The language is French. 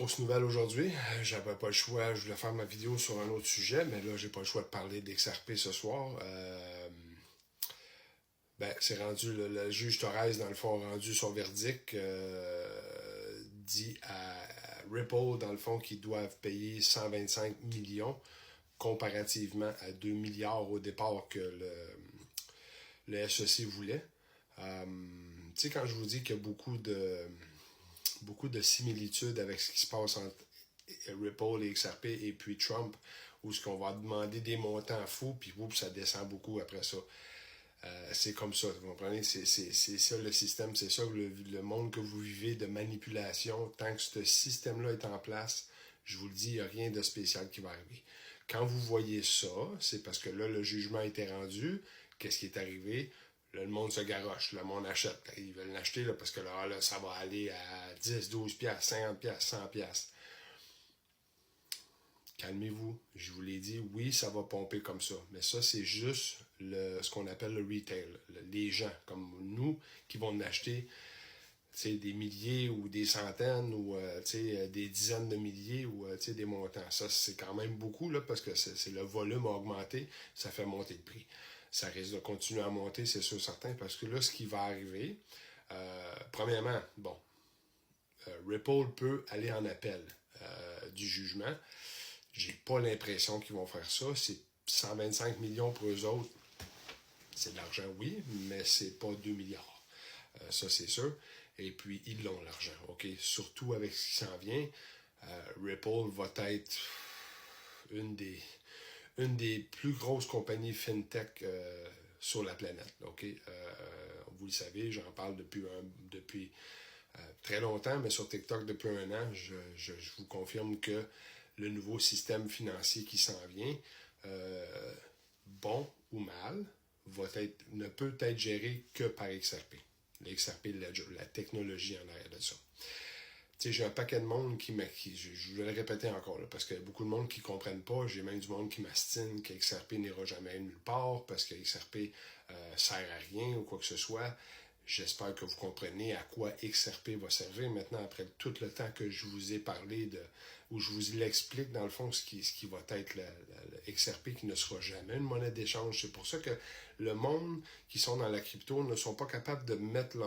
grosse nouvelle aujourd'hui. J'avais pas le choix. Je voulais faire ma vidéo sur un autre sujet, mais là, j'ai pas le choix de parler d'XRP ce soir. C'est rendu, le juge Torres, dans le fond, a rendu son verdict, dit à Ripple, dans le fond, qu'ils doivent payer 125 millions comparativement à 2 milliards au départ que le SEC voulait. Tu sais, quand je vous dis qu'il y a beaucoup de similitudes avec ce qui se passe entre Ripple et XRP et puis Trump, où ce qu'on va demander des montants fous, puis ça descend beaucoup après ça. C'est comme ça, vous comprenez? C'est ça le système, c'est ça le monde que vous vivez de manipulation. Tant que ce système-là est en place, je vous le dis, il n'y a rien de spécial qui va arriver. Quand vous voyez ça, c'est parce que là, le jugement a été rendu. Qu'est-ce qui est arrivé? Là, le monde se garoche, le monde achète. Ils veulent l'acheter parce que là, ça va aller à 10, 12 piastres, 50 piastres, 100 piastres. Calmez-vous, je vous l'ai dit, oui, ça va pomper comme ça. Mais ça, c'est juste ce qu'on appelle le retail. Les gens comme nous qui vont en acheter des milliers ou des centaines ou des dizaines de milliers ou des montants. Ça, c'est quand même beaucoup là, parce que c'est le volume a augmenté, ça fait monter le prix. Ça risque de continuer à monter, c'est sûr certain, parce que là, ce qui va arriver, premièrement, Ripple peut aller en appel du jugement. J'ai pas l'impression qu'ils vont faire ça. C'est 125 millions pour eux autres. C'est de l'argent, oui, mais c'est pas 2 milliards. Ça, c'est sûr. Et puis, ils l'ont, l'argent. OK? Surtout avec ce qui s'en vient, Ripple va être une des plus grosses compagnies FinTech sur la planète. OK? Vous le savez, j'en parle depuis très longtemps, mais sur TikTok depuis un an, je vous confirme que le nouveau système financier qui s'en vient, bon ou mal, ne peut être géré que par XRP. Le XRP Ledger, la technologie en arrière de ça. Tu sais, j'ai un paquet de monde je vais le répéter encore, là, parce qu'il y a beaucoup de monde qui ne comprennent pas. J'ai même du monde qui m'astine que XRP n'ira jamais nulle part parce que XRP sert à rien ou quoi que ce soit. J'espère que vous comprenez à quoi XRP va servir maintenant après tout le temps que je vous ai parlé où je vous l'explique dans le fond ce qui va être le XRP qui ne sera jamais une monnaie d'échange. C'est pour ça que le monde qui sont dans la crypto ne sont pas capables de mettre